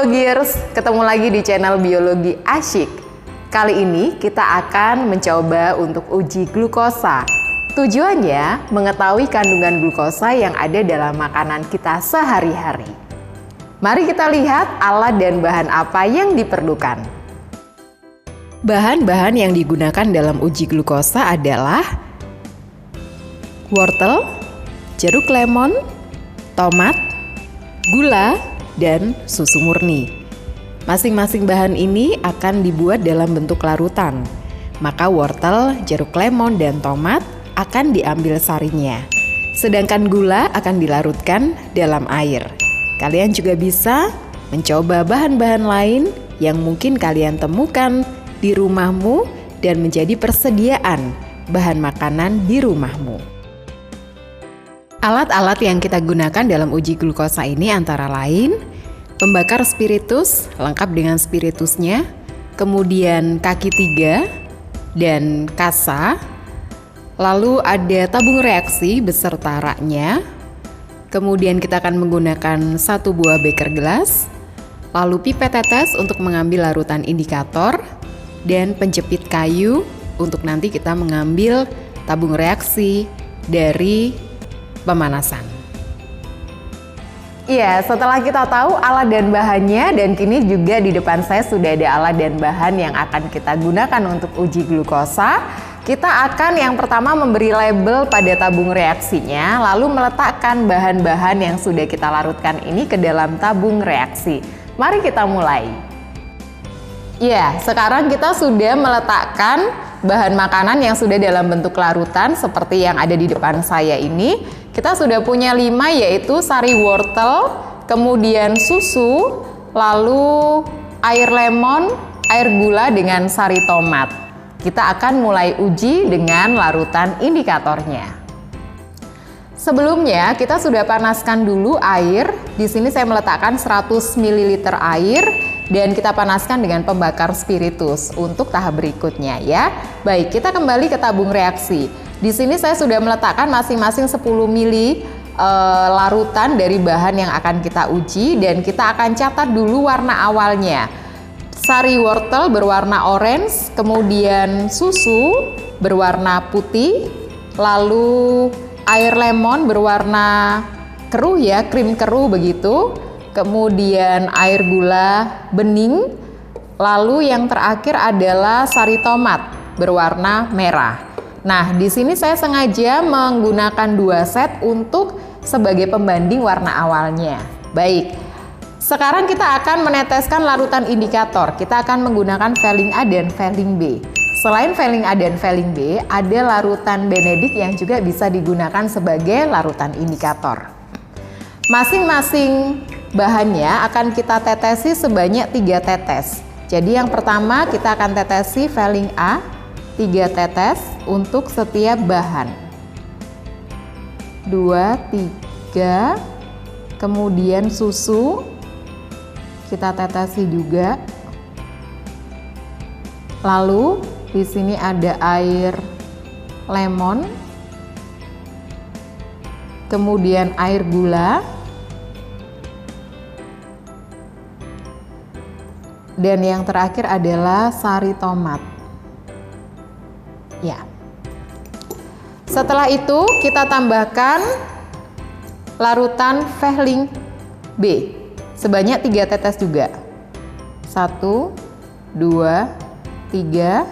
Biologiers, ketemu lagi di channel Biologi Asyik. Kali ini kita akan mencoba untuk uji glukosa. Tujuannya mengetahui kandungan glukosa yang ada dalam makanan kita sehari-hari. Mari kita lihat alat dan bahan apa yang diperlukan. Bahan-bahan yang digunakan dalam uji glukosa adalah wortel, jeruk lemon, tomat, gula, dan susu murni. Masing-masing bahan ini akan dibuat dalam bentuk larutan. Maka wortel, jeruk lemon, dan tomat akan diambil sarinya. Sedangkan gula akan dilarutkan dalam air. Kalian juga bisa mencoba bahan-bahan lain yang mungkin kalian temukan di rumahmu dan menjadi persediaan bahan makanan di rumahmu. Alat-alat yang kita gunakan dalam uji glukosa ini antara lain pembakar spiritus lengkap dengan spiritusnya, kemudian kaki 3 dan kasa, lalu ada tabung reaksi beserta raknya, kemudian kita akan menggunakan 1 buah beker gelas, lalu pipet tetes untuk mengambil larutan indikator, dan penjepit kayu untuk nanti kita mengambil tabung reaksi dari pemanasan. Iya, setelah kita tahu alat dan bahannya, dan kini juga di depan saya sudah ada alat dan bahan yang akan kita gunakan untuk uji glukosa. Kita akan yang pertama memberi label pada tabung reaksinya, lalu meletakkan bahan-bahan yang sudah kita larutkan ini ke dalam tabung reaksi. Mari kita mulai. Ya, sekarang kita sudah meletakkan bahan makanan yang sudah dalam bentuk larutan seperti yang ada di depan saya ini. Kita sudah punya 5, yaitu sari wortel, kemudian susu, lalu air lemon, air gula dengan sari tomat. Kita akan mulai uji dengan larutan indikatornya. Sebelumnya kita sudah panaskan dulu air. Di sini saya meletakkan 100 ml air dan kita panaskan dengan pembakar spiritus untuk tahap berikutnya ya. Baik, kita kembali ke tabung reaksi. Di sini saya sudah meletakkan masing-masing 10 ml larutan dari bahan yang akan kita uji, dan kita akan catat dulu warna awalnya. Sari wortel berwarna orange, kemudian susu berwarna putih, lalu air lemon berwarna keruh ya, krim keruh begitu, kemudian air gula bening, lalu yang terakhir adalah sari tomat berwarna merah. Nah, di sini saya sengaja menggunakan 2 set untuk sebagai pembanding warna awalnya. Baik, sekarang kita akan meneteskan larutan indikator. Kita akan menggunakan Veling A dan Veling B. Selain Veling A dan Veling B, ada larutan Benedict yang juga bisa digunakan sebagai larutan indikator. Masing-masing bahannya akan kita tetesi sebanyak 3 tetes. Jadi yang pertama kita akan tetesi Veling A 3 tetes untuk setiap bahan. 2, 3, kemudian susu kita tetesi juga. Lalu di sini ada air lemon, kemudian air gula, dan yang terakhir adalah sari tomat. Ya. Setelah itu kita tambahkan larutan Veling B sebanyak 3 tetes juga. 1, 2, 3.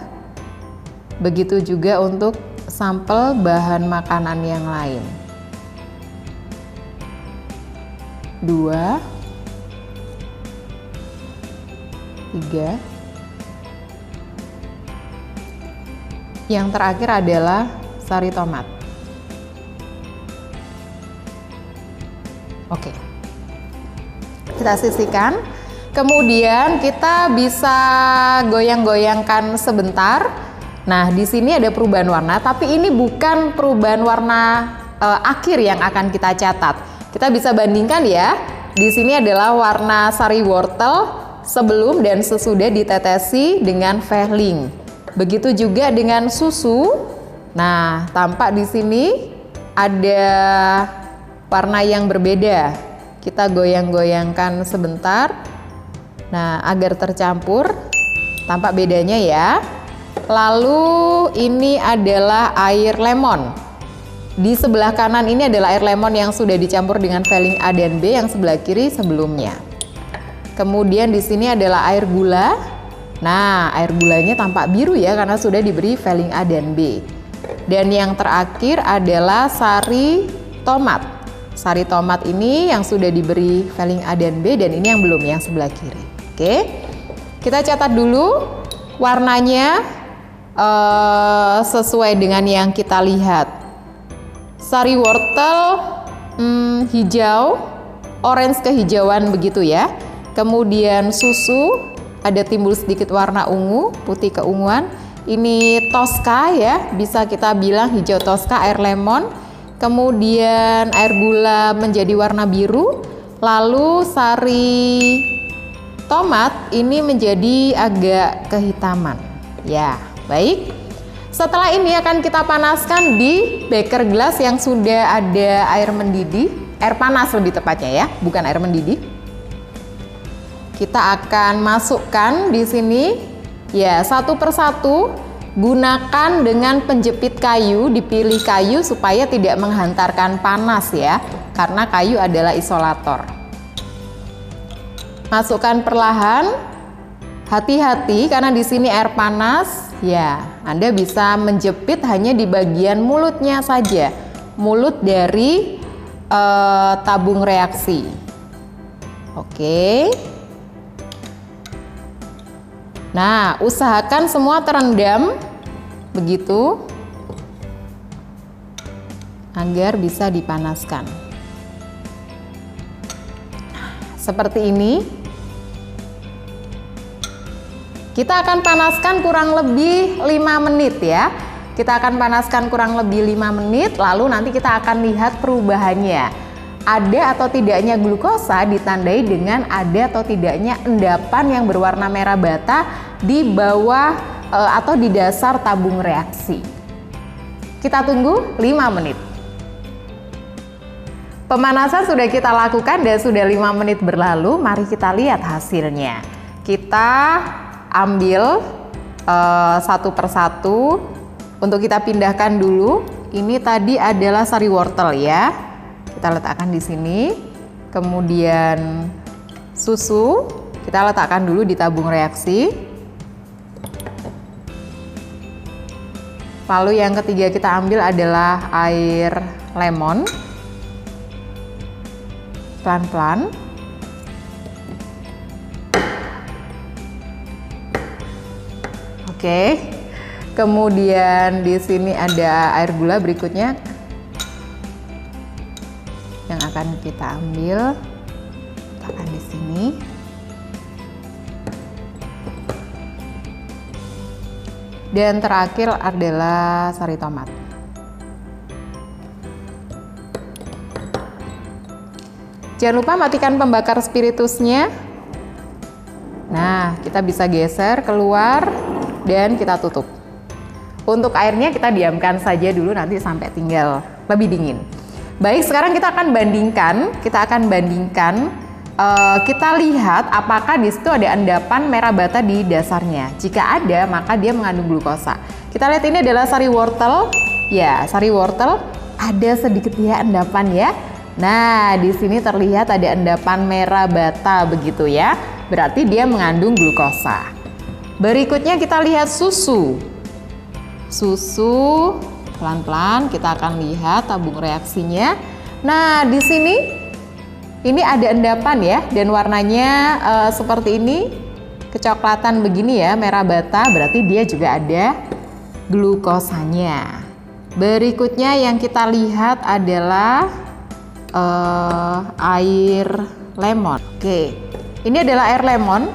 Begitu juga untuk sampel bahan makanan yang lain. 2, 3. Yang terakhir adalah sari tomat. Oke. Kita sisihkan. Kemudian kita bisa goyang-goyangkan sebentar. Nah, di sini ada perubahan warna, tapi ini bukan perubahan warna akhir yang akan kita catat. Kita bisa bandingkan ya. Di sini adalah warna sari wortel sebelum dan sesudah ditetesi dengan Veling. Begitu juga dengan susu. Nah, tampak di sini ada warna yang berbeda. Kita goyang-goyangkan sebentar. Nah, agar tercampur, tampak bedanya ya. Lalu ini adalah air lemon. Di sebelah kanan ini adalah air lemon yang sudah dicampur dengan Veling A dan B, yang sebelah kiri sebelumnya. Kemudian di sini adalah air gula. Nah, air gulanya tampak biru ya karena sudah diberi Veling A dan B. Dan yang terakhir adalah sari tomat. Sari tomat ini yang sudah diberi Veling A dan B, dan ini yang belum, yang sebelah kiri. Oke, kita catat dulu warnanya sesuai dengan yang kita lihat. Sari wortel hijau, orange kehijauan begitu ya. Kemudian susu ada timbul sedikit warna ungu, putih keunguan. Ini Tosca ya, bisa kita bilang hijau Tosca, air lemon. Kemudian air gula menjadi warna biru. Lalu sari tomat ini menjadi agak kehitaman. Ya, baik. Setelah ini akan kita panaskan di beker gelas yang sudah ada air mendidih, air panas lebih tepatnya ya, bukan air mendidih. Kita akan masukkan di sini ya, satu persatu. Gunakan dengan penjepit kayu, dipilih kayu supaya tidak menghantarkan panas ya, karena kayu adalah isolator. Masukkan perlahan, hati-hati karena di sini air panas ya. Anda bisa menjepit hanya di bagian mulutnya saja, mulut dari tabung reaksi. Oke. Nah, usahakan semua terendam begitu agar bisa dipanaskan. Seperti ini. Kita akan panaskan kurang lebih 5 menit ya. Kita akan panaskan kurang lebih 5 menit, lalu nanti kita akan lihat perubahannya. Ada atau tidaknya glukosa ditandai dengan ada atau tidaknya endapan yang berwarna merah bata di bawah atau di dasar tabung reaksi. Kita tunggu 5 menit. Pemanasan sudah kita lakukan dan sudah 5 menit berlalu. Mari kita lihat hasilnya. Kita ambil satu persatu. Untuk kita pindahkan dulu. Ini tadi adalah sari wortel ya. Kita letakkan di sini, kemudian susu kita letakkan dulu di tabung reaksi. Lalu yang ketiga kita ambil adalah air lemon. Pelan-pelan. Oke. Kemudian di sini ada air gula berikutnya yang akan kita ambil, letakkan di sini. Dan terakhir adalah sari tomat. Jangan lupa matikan pembakar spiritusnya. Nah, kita bisa geser keluar dan kita tutup. Untuk airnya kita diamkan saja dulu nanti sampai tinggal lebih dingin. Baik, sekarang kita akan bandingkan. Kita lihat apakah di situ ada endapan merah bata di dasarnya. Jika ada, maka dia mengandung glukosa. Kita lihat ini adalah sari wortel. Ya, sari wortel ada sedikit ya endapan ya. Nah, di sini terlihat ada endapan merah bata begitu ya. Berarti dia mengandung glukosa. Berikutnya kita lihat susu. Susu pelan-pelan kita akan lihat tabung reaksinya. Nah, di sini ini ada endapan ya, dan warnanya seperti ini, kecoklatan begini ya, merah bata, berarti dia juga ada glukosanya. Berikutnya yang kita lihat adalah air lemon. Oke, ini adalah air lemon.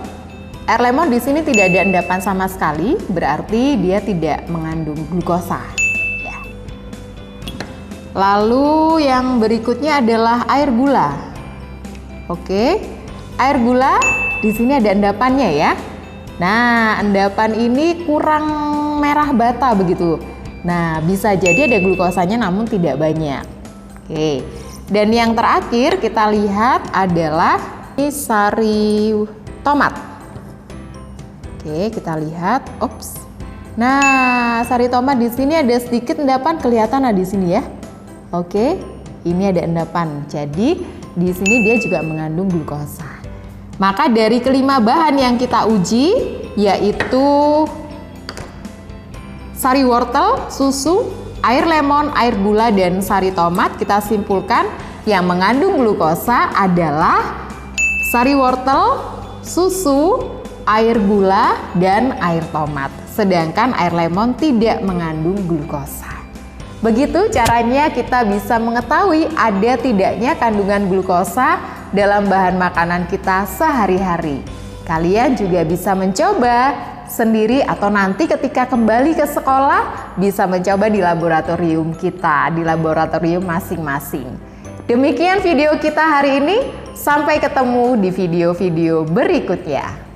Air lemon di sini tidak ada endapan sama sekali, berarti dia tidak mengandung glukosa. Lalu yang berikutnya adalah air gula. Oke, air gula di sini ada endapannya ya. Nah, endapan ini kurang merah bata begitu. Nah, bisa jadi ada glukosanya namun tidak banyak. Oke, dan yang terakhir kita lihat adalah ini sari tomat. Oke, kita lihat. Ops. Nah, sari tomat di sini ada sedikit endapan, kelihatan di sini ya. Oke, ini ada endapan. Jadi di sini dia juga mengandung glukosa. Maka dari kelima bahan yang kita uji, yaitu sari wortel, susu, air lemon, air gula, dan sari tomat, kita simpulkan yang mengandung glukosa adalah sari wortel, susu, air gula, dan air tomat. Sedangkan air lemon tidak mengandung glukosa. Begitu caranya kita bisa mengetahui ada tidaknya kandungan glukosa dalam bahan makanan kita sehari-hari. Kalian juga bisa mencoba sendiri atau nanti ketika kembali ke sekolah bisa mencoba di laboratorium kita, di laboratorium masing-masing. Demikian video kita hari ini, sampai ketemu di video-video berikutnya.